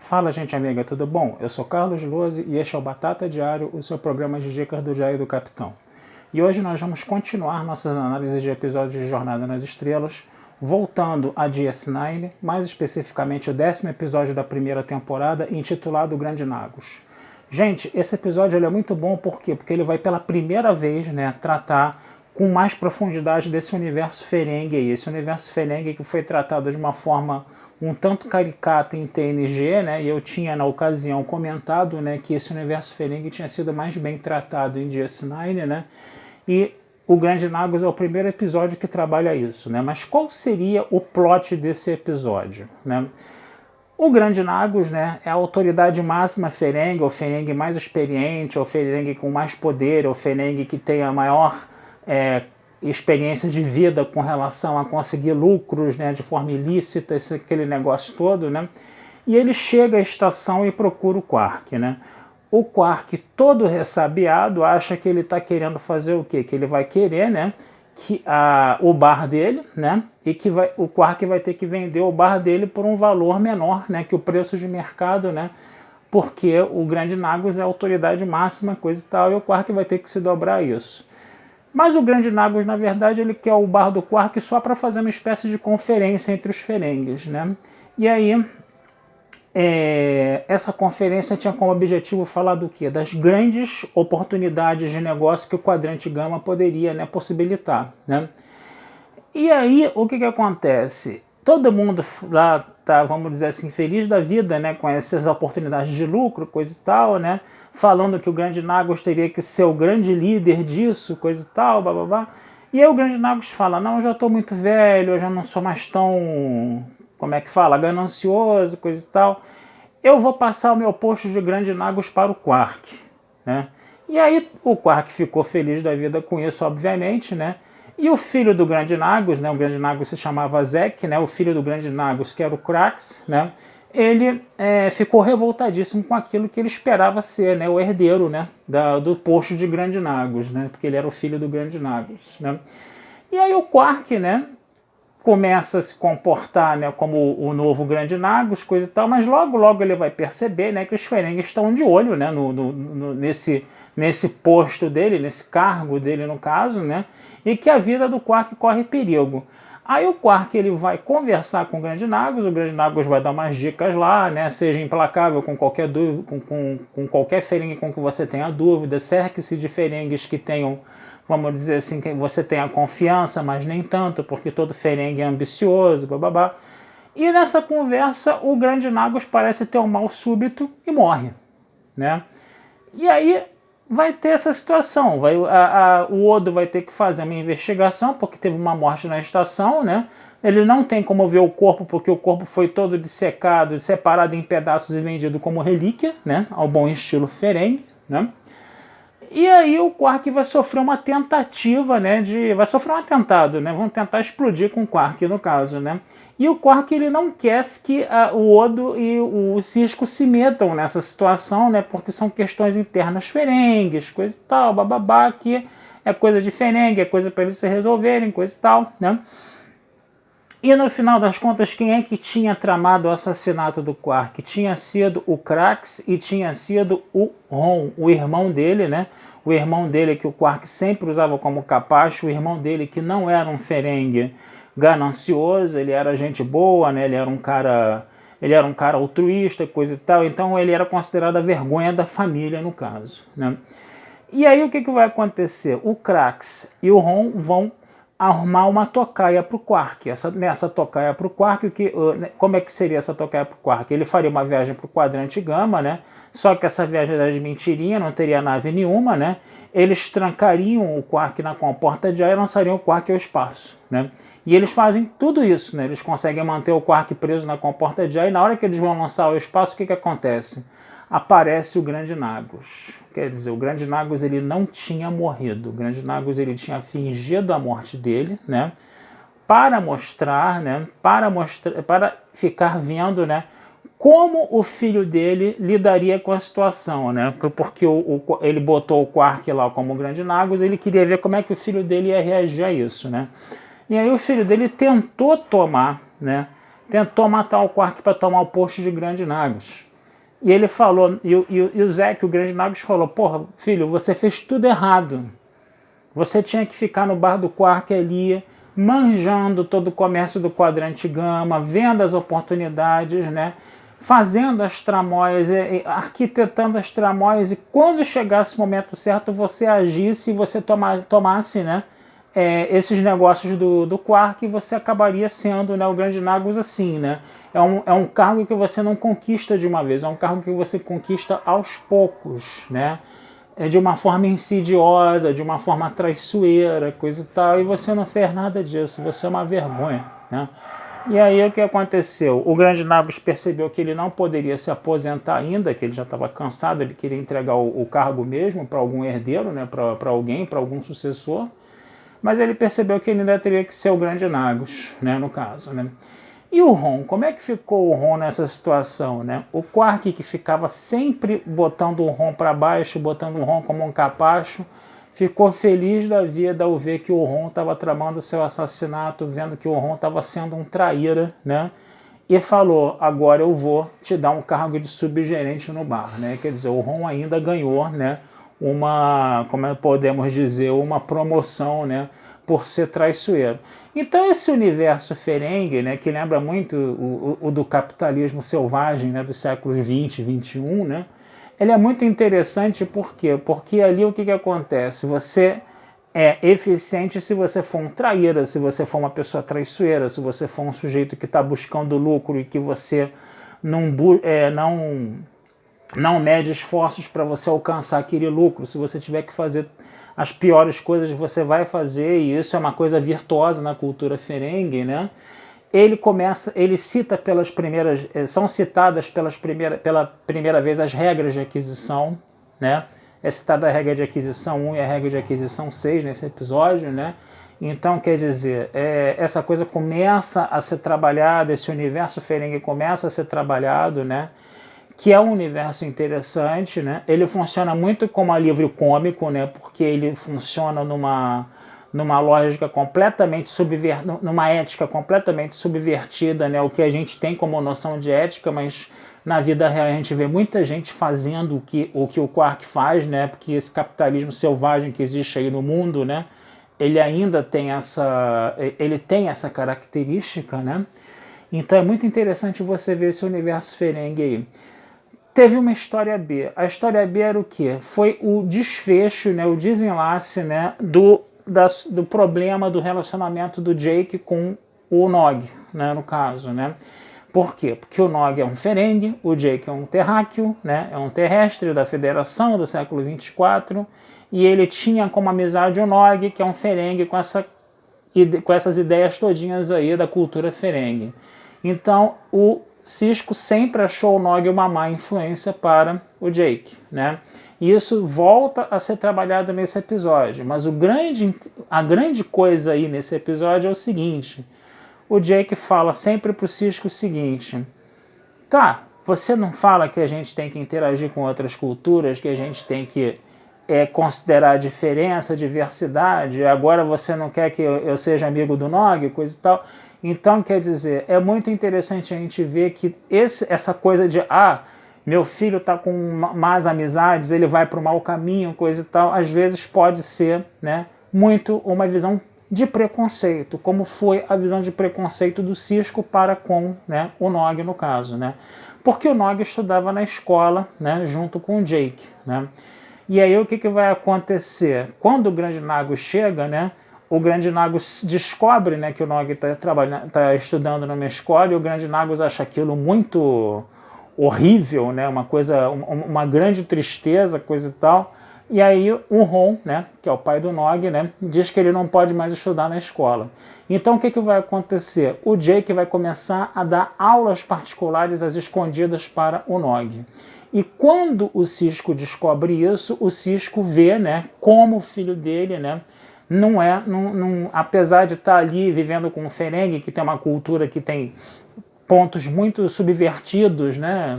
Fala, gente amiga, tudo bom? Eu sou Carlos Lose e este é o Batata Diário, o seu programa de dicas do Diário do Capitão. E hoje nós vamos continuar nossas análises de episódios de Jornada nas Estrelas, voltando a DS9, mais especificamente o 10º episódio da primeira temporada, intitulado Grande Nagus. Gente, esse episódio ele é muito bom, por quê? Porque ele vai pela primeira vez, tratar com mais profundidade desse universo Ferengi aí. Esse universo Ferengi que foi tratado de uma forma um tanto caricata em TNG, e eu tinha na ocasião comentado, que esse universo Ferengi tinha sido mais bem tratado em DS9, e o Grande Nagus é o primeiro episódio que trabalha isso, Mas qual seria o plot desse episódio, O Grande Nagus, é a autoridade máxima Ferengi, ou Ferengi mais experiente, ou Ferengi com mais poder, ou Ferengi que tem a maior experiência de vida com relação a conseguir lucros, de forma ilícita, aquele negócio todo, E ele chega à estação e procura o Quark, O Quark, todo ressabiado, acha que ele está querendo fazer o quê? Que ele vai querer, o bar dele, E que o Quark vai ter que vender o bar dele por um valor menor, que o preço de mercado, Porque o Grande Nagus é a autoridade máxima, coisa e tal, e o Quark vai ter que se dobrar a isso. Mas o Grande Nagus, na verdade, ele quer o bar do Quark só para fazer uma espécie de conferência entre os Ferengis, E aí, essa conferência tinha como objetivo falar do quê? Das grandes oportunidades de negócio que o Quadrante Gama poderia, possibilitar, E aí, o que acontece? Todo mundo lá tá, vamos dizer assim, feliz da vida, com essas oportunidades de lucro, coisa e tal, falando que o Grande Nagus teria que ser o grande líder disso, coisa e tal, blá. E aí o Grande Nagus fala, não, eu já estou muito velho, eu já não sou mais tão, como é que fala, ganancioso, coisa e tal. Eu vou passar o meu posto de Grande Nagus para o Quark, E aí o Quark ficou feliz da vida com isso, obviamente, E o filho do Grande Nagus, o Grande Nagus se chamava Zek, o filho do Grande Nagus, que era o Krax, ele ficou revoltadíssimo com aquilo que ele esperava ser, o herdeiro, do posto de Grande Nagus, porque ele era o filho do Grande Nagus, E aí o Quark, começa a se comportar, como o novo Grande Nagus, coisa e tal, mas logo ele vai perceber, que os Ferengi estão de olho, nesse posto dele, nesse cargo dele no caso, e que a vida do Quark corre perigo. Aí o Quark ele vai conversar com o Grande Nagus vai dar umas dicas lá, seja implacável com qualquer dúvida, com qualquer Ferengi com que você tenha dúvida, cerque-se de Ferengues que tenham, vamos dizer assim, que você tenha confiança, mas nem tanto, porque todo Ferengi é ambicioso, bababá. E nessa conversa o Grande Nagus parece ter um mal súbito e morre, E aí vai ter essa situação, o Odo vai ter que fazer uma investigação, porque teve uma morte na estação, Ele não tem como ver o corpo, porque o corpo foi todo dissecado, separado em pedaços e vendido como relíquia, Ao bom estilo Ferengi, E aí o Quark vai sofrer uma tentativa, vai sofrer um atentado, Vão tentar explodir com o Quark, no caso, E o Quark ele não quer que o Odo e o Sisko se metam nessa situação, porque são questões internas Ferengues, coisa e tal, bababá, que é coisa de Ferengi, é coisa para eles se resolverem, coisa e tal, E no final das contas, quem é que tinha tramado o assassinato do Quark? Tinha sido o Krax e tinha sido o Ron, o irmão dele, O irmão dele que o Quark sempre usava como capacho, o irmão dele que não era um Ferengi ganancioso, ele era gente boa, ele era um cara altruísta, coisa e tal, então ele era considerado a vergonha da família no caso, E aí o que vai acontecer? O Krax e o Ron vão arrumar uma tocaia para o Quark. Nessa tocaia para o Quark, como é que seria essa tocaia para o Quark? Ele faria uma viagem para o Quadrante Gama, Só que essa viagem era de mentirinha, não teria nave nenhuma, Eles trancariam o Quark na comporta de ar e lançariam o Quark ao espaço, E eles fazem tudo isso, Eles conseguem manter o Quark preso na comporta de ar e na hora que eles vão lançar ao espaço, o que acontece? Aparece o Grande Nagus. Quer dizer, o Grande Nagus ele não tinha morrido. O Grande Nagus ele tinha fingido a morte dele, para mostrar, para ficar vendo, como o filho dele lidaria com a situação, Porque ele botou o Quark lá como Grande Nagus, ele queria ver como é que o filho dele ia reagir a isso, E aí o filho dele tentou matar o Quark para tomar o posto de Grande Nagus. E ele falou, e o Zeke, o Grande Nagus, falou: porra, filho, você fez tudo errado. Você tinha que ficar no bar do Quark ali, manjando todo o comércio do quadrante gama, vendo as oportunidades, né? Fazendo as tramóias, arquitetando as tramóias, e quando chegasse o momento certo, você agisse e você tomasse, né, esses negócios do Quark, e você acabaria sendo, né, o Grande Nagus assim, né? É um cargo que você não conquista de uma vez, é um cargo que você conquista aos poucos, né? De uma forma insidiosa, de uma forma traiçoeira, coisa e tal, e você não fez nada disso, você é uma vergonha, né? E aí o que aconteceu? O Grande Nagus percebeu que ele não poderia se aposentar ainda, que ele já estava cansado, ele queria entregar o cargo mesmo para algum herdeiro, né, para alguém, para algum sucessor, mas ele percebeu que ele ainda teria que ser o Grande Nagus, né, no caso, né? E o Ron, como é que ficou o Ron nessa situação, né? O Quark, que ficava sempre botando o Ron para baixo, botando o Ron como um capacho, ficou feliz da vida ao ver que o Ron estava tramando seu assassinato, vendo que o Ron estava sendo um traíra, né? E falou: agora eu vou te dar um cargo de subgerente no bar, né? Quer dizer, o Ron ainda ganhou, né, como podemos dizer, uma promoção, né, por ser traiçoeiro. Então esse universo Ferengi, né, que lembra muito o do capitalismo selvagem, né, dos séculos 20 e 21, né, ele é muito interessante. Por quê? Porque ali o que acontece? Você é eficiente se você for um traíra, se você for uma pessoa traiçoeira, se você for um sujeito que está buscando lucro e que você não mede esforços para você alcançar aquele lucro. Se você tiver que fazer as piores coisas, você vai fazer, e isso é uma coisa virtuosa na cultura Ferengi, né? Ele cita são citadas pela primeira vez as regras de aquisição, né? É citada a regra de aquisição 1 e a regra de aquisição 6 nesse episódio, né? Então, quer dizer, essa coisa começa a ser trabalhada, esse universo Ferengi começa a ser trabalhado, né? Que é um universo interessante, né? Ele funciona muito como alívio cômico, né? Porque ele funciona numa lógica completamente numa ética completamente subvertida, né? O que a gente tem como noção de ética, mas na vida real a gente vê muita gente fazendo o que o Quark faz, né? Porque esse capitalismo selvagem que existe aí no mundo, né, ele ainda tem essa característica, né? Então é muito interessante você ver esse universo Ferengi aí. Teve uma história B. A história B era o quê? Foi o desfecho, né, o desenlace, né, do problema do relacionamento do Jake com o Nog, né, no caso, né? Por quê? Porque o Nog é um Ferengi, o Jake é um terráqueo, né, é um terrestre da Federação do século 24, e ele tinha como amizade o Nog, que é um Ferengi com essas ideias todinhas aí da cultura Ferengi. Então, o Sisko sempre achou o Nog uma má influência para o Jake, né? E isso volta a ser trabalhado nesse episódio, mas a grande coisa aí nesse episódio é o seguinte: o Jake fala sempre pro Sisko o seguinte: tá, você não fala que a gente tem que interagir com outras culturas, que a gente tem que considerar a diferença, a diversidade, agora você não quer que eu seja amigo do Nog, coisa e tal. Então, quer dizer, é muito interessante a gente ver que essa coisa de meu filho está com más amizades, ele vai para o mau caminho, coisa e tal, às vezes pode ser, né, muito uma visão de preconceito, como foi a visão de preconceito do Sisko para com, né, o Nog, no caso, né? Porque o Nog estudava na escola, né, junto com o Jake, né? E aí o que vai acontecer? Quando o Grande Nagus chega, né, o Grande Nagus descobre, né, que o Nog está estudando numa escola, e o Grande Nagus acha aquilo muito horrível, né, uma grande tristeza, coisa e tal. E aí o Ron, né, que é o pai do Nog, né, diz que ele não pode mais estudar na escola. Então o que vai acontecer? O Jake vai começar a dar aulas particulares às escondidas para o Nog. E quando o Sisko descobre isso, o Sisko vê, né, como o filho dele, né, apesar de estar ali vivendo com o Ferengi, que tem uma cultura que tem pontos muito subvertidos, né,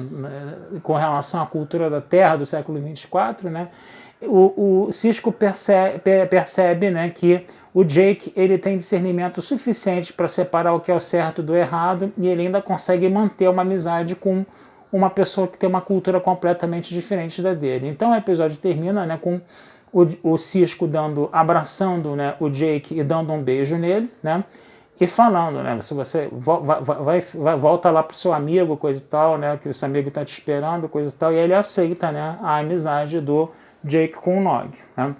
com relação à cultura da Terra do século 24, né, o Sisko percebe, né, que o Jake ele tem discernimento suficiente para separar o que é o certo do errado, e ele ainda consegue manter uma amizade com uma pessoa que tem uma cultura completamente diferente da dele. Então o episódio termina, né, com o Sisko abraçando, né, o Jake e dando um beijo nele, né, e falando, né, se você volta lá pro seu amigo, coisa e tal, né, que o seu amigo está te esperando, coisa e tal, e ele aceita, né, a amizade do Jake com o Nog, né.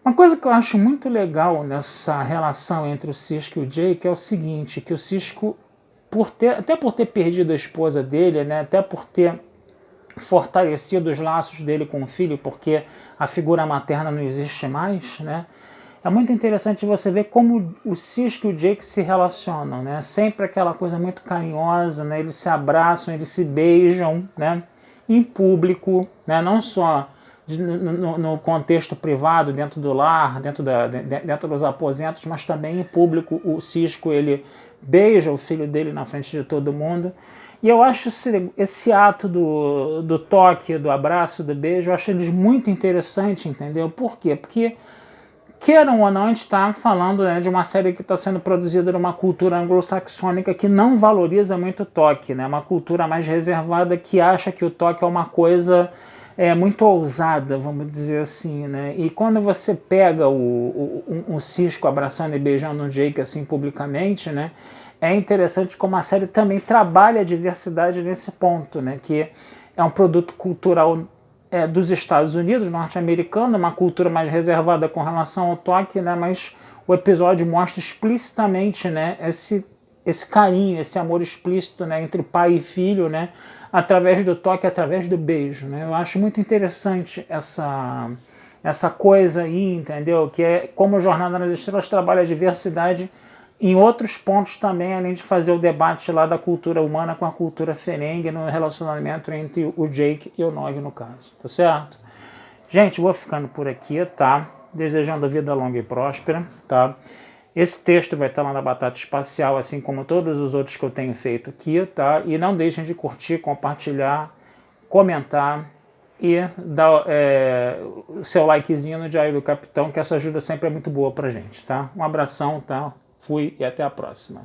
Uma coisa que eu acho muito legal nessa relação entre o Sisko e o Jake é o seguinte, que o Sisko, até por ter perdido a esposa dele, né, até por ter fortalecido os laços dele com o filho, porque a figura materna não existe mais, né, é muito interessante você ver como o Sisko e o Jake se relacionam, né, sempre aquela coisa muito carinhosa, né, eles se abraçam, eles se beijam, né, em público, né, não só no contexto privado, dentro do lar, dentro dos aposentos, mas também em público. O Sisko, ele beija o filho dele na frente de todo mundo. E eu acho esse ato do toque, do abraço, do beijo, eu acho eles muito interessante, entendeu? Por quê? Porque, queiram ou não, a gente está falando, né, de uma série que está sendo produzida numa cultura anglo-saxônica que não valoriza muito o toque, né? Uma cultura mais reservada que acha que o toque é uma coisa muito ousada, vamos dizer assim, né? E quando você pega um Sisko abraçando e beijando um Jake assim publicamente, né? É interessante como a série também trabalha a diversidade nesse ponto, né? Que é um produto cultural dos Estados Unidos, norte-americano, uma cultura mais reservada com relação ao toque, né? Mas o episódio mostra explicitamente, né, esse carinho, esse amor explícito, né, entre pai e filho, né, através do toque, através do beijo, né? Eu acho muito interessante essa coisa aí, entendeu? Que é como Jornada nas Estrelas trabalha a diversidade em outros pontos também, além de fazer o debate lá da cultura humana com a cultura Ferengi no relacionamento entre o Jake e o Nog, no caso, tá certo? Gente, vou ficando por aqui, tá? Desejando vida longa e próspera, tá? Esse texto vai estar lá na Batata Espacial, assim como todos os outros que eu tenho feito aqui, tá? E não deixem de curtir, compartilhar, comentar e dar o seu likezinho no Diário do Capitão, que essa ajuda sempre é muito boa pra gente, tá? Um abração, tá? Fui e até a próxima.